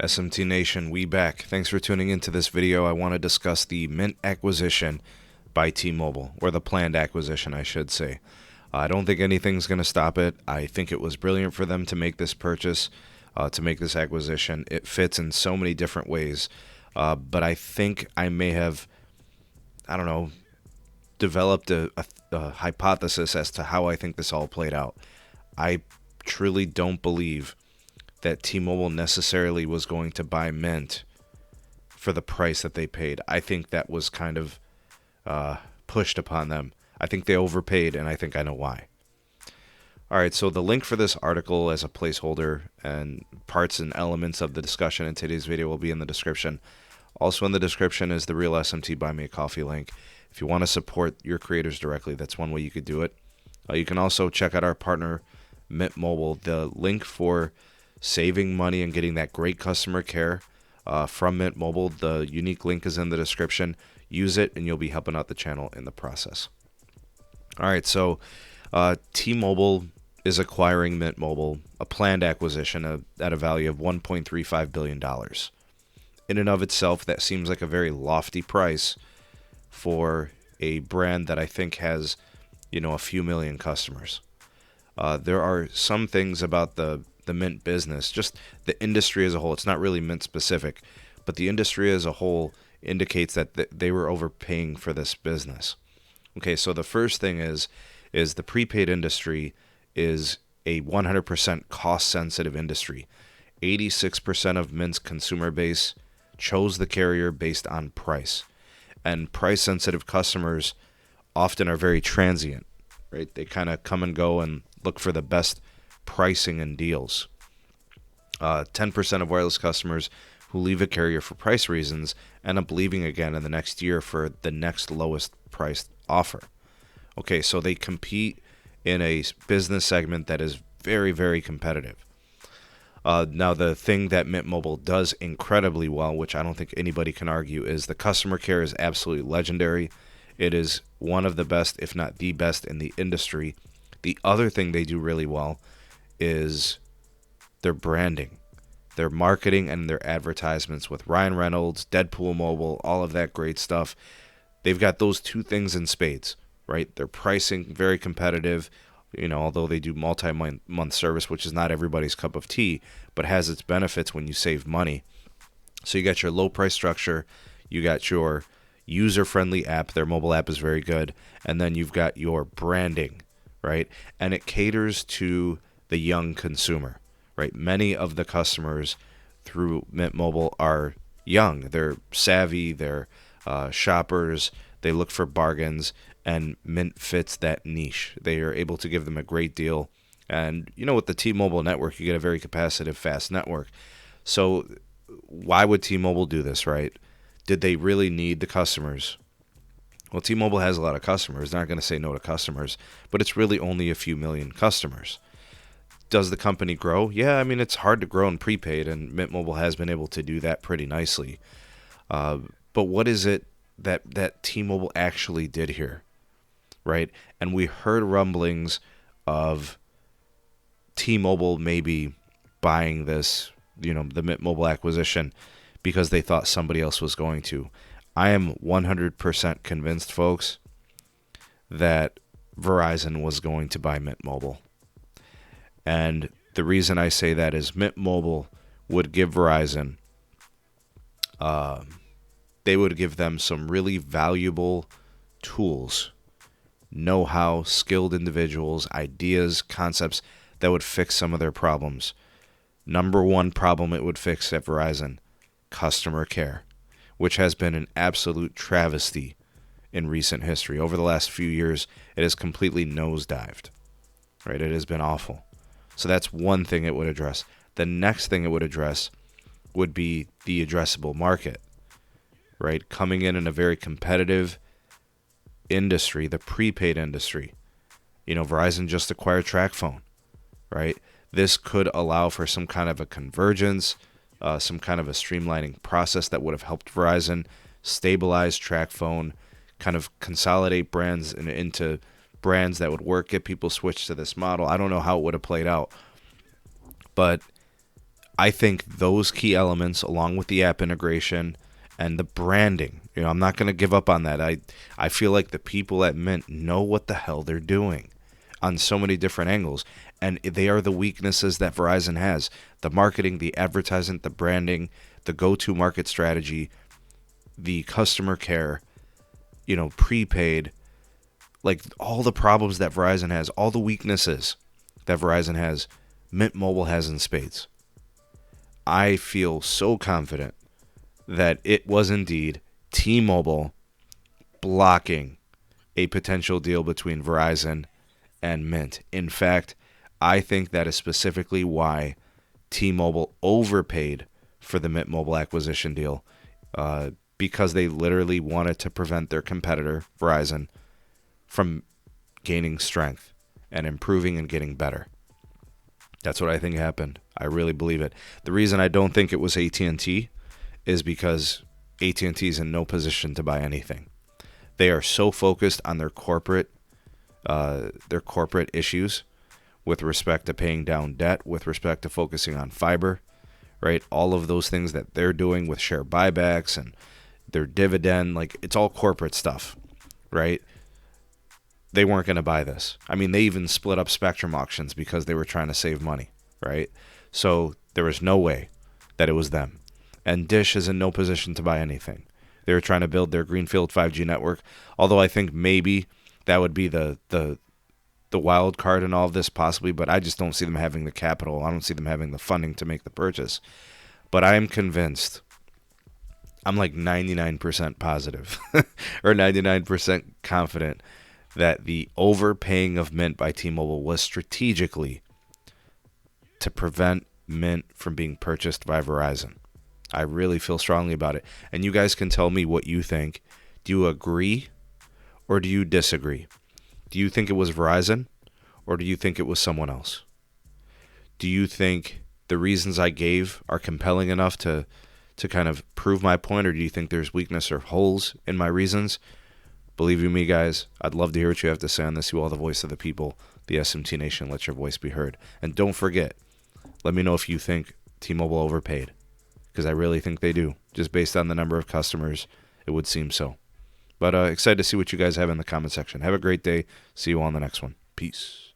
SMT Nation, we back. Thanks for tuning into this video. I want to discuss the Mint acquisition by T-Mobile, or the planned acquisition, I should say. I don't think anything's going to stop it. I think it was brilliant for them to make this purchase, to make this acquisition. It fits in so many different ways, but I think I may have, developed a hypothesis as to how I think this all played out. I truly don't believe that T-Mobile necessarily was going to buy Mint for the price that they paid. I think that was kind of pushed upon them. I think they overpaid, and I think I know why. All right, so the link for this article as a placeholder and parts and elements of the discussion in today's video will be in the description. Also in the description is the real SMT Buy Me a Coffee link. If you want to support your creators directly, that's one way you could do it. You can also check out our partner, Mint Mobile. The link for saving money and getting that great customer care from Mint Mobile, the unique link is in the description. Use it, and you'll be helping out the channel in the process. All right, so T-Mobile is acquiring Mint Mobile, a planned acquisition at a value of $1.35 billion. In and of itself, that seems like a very lofty price for a brand that I think has, a few million customers. There are some things about the Mint business, just the industry as a whole. It's not really Mint specific, but the industry as a whole indicates that they were overpaying for this business. Okay, so the first thing is the prepaid industry is a 100% cost-sensitive industry. 86% of Mint's consumer base chose the carrier based on price. And price-sensitive customers often are very transient, right? They kind of come and go and look for the best pricing and deals. 10% of wireless customers who leave a carrier for price reasons end up leaving again in the next year for the next lowest priced offer. Okay, so they compete in a business segment that is very, very competitive. Now, the thing that Mint Mobile does incredibly well, which I don't think anybody can argue, is the customer care is absolutely legendary. It is one of the best, if not the best, in the industry. The other thing they do really well is their branding, their marketing, and their advertisements with Ryan Reynolds, Deadpool Mobile, all of that great stuff. They've got those two things in spades, right? Their pricing, very competitive, although they do multi-month service, which is not everybody's cup of tea, but has its benefits when you save money. So you got your low price structure, you got your user-friendly app, their mobile app is very good, and then you've got your branding, right? And it caters to the young consumer, right? Many of the customers through Mint Mobile are young. They're savvy, they're shoppers, they look for bargains, and Mint fits that niche. They are able to give them a great deal. And, with the T-Mobile network, you get a very capacitive, fast network. So why would T-Mobile do this, right? Did they really need the customers? Well, T-Mobile has a lot of customers. They're not going to say no to customers, but it's really only a few million customers. Does the company grow? Yeah, it's hard to grow in prepaid, and Mint Mobile has been able to do that pretty nicely. But what is it that T-Mobile actually did here, right? And we heard rumblings of T-Mobile maybe buying this, the Mint Mobile acquisition because they thought somebody else was going to. I am 100% convinced, folks, that Verizon was going to buy Mint Mobile. And the reason I say that is Mint Mobile would give Verizon, they would give them some really valuable tools, know-how, skilled individuals, ideas, concepts that would fix some of their problems. Number one problem it would fix at Verizon, customer care, which has been an absolute travesty in recent history. Over the last few years, it has completely nosedived, right? It has been awful. So that's one thing it would address. The next thing it would address would be the addressable market, right? Coming in a very competitive industry, the prepaid industry. Verizon just acquired TracFone, right? This could allow for some kind of a convergence, some kind of a streamlining process that would have helped Verizon stabilize TracFone, kind of consolidate brands into brands that would work, get people switched to this model. I don't know how it would have played out, but I think those key elements, along with the app integration and the branding, I'm not going to give up on that. I feel like the people at Mint know what the hell they're doing on so many different angles, and they are the weaknesses that Verizon has: the marketing, the advertising, the branding, the go-to market strategy, the customer care, prepaid, like all the problems that Verizon has, all the weaknesses that Verizon has, Mint Mobile has in spades. I feel so confident that it was indeed T-Mobile blocking a potential deal between Verizon and Mint. In fact, I think that is specifically why T-Mobile overpaid for the Mint Mobile acquisition deal, because they literally wanted to prevent their competitor, Verizon, from gaining strength and improving and getting better. That's what I think happened. I really believe it. The reason I don't think it was AT&T is because AT&T is in no position to buy anything. They are so focused on their corporate issues with respect to paying down debt, with respect to focusing on fiber, right? All of those things that they're doing with share buybacks and their dividend, like it's all corporate stuff, right? They weren't going to buy this. I mean, they even split up spectrum auctions because they were trying to save money, right? So there was no way that it was them. And Dish is in no position to buy anything. They were trying to build their greenfield 5G network, although I think maybe that would be the wild card in all of this possibly, but I just don't see them having the capital. I don't see them having the funding to make the purchase. But I am convinced, I'm like 99% positive or 99% confident that the overpaying of Mint by T-Mobile was strategically to prevent Mint from being purchased by Verizon. I really feel strongly about it. And you guys can tell me what you think. Do you agree or do you disagree? Do you think it was Verizon or do you think it was someone else? Do you think the reasons I gave are compelling enough to kind of prove my point, or do you think there's weakness or holes in my reasons? Believe you me, guys, I'd love to hear what you have to say on this. You all the voice of the people, the SMT Nation. Let your voice be heard. And don't forget, let me know if you think T-Mobile overpaid, because I really think they do. Just based on the number of customers, it would seem so. But excited to see what you guys have in the comment section. Have a great day. See you all on the next one. Peace.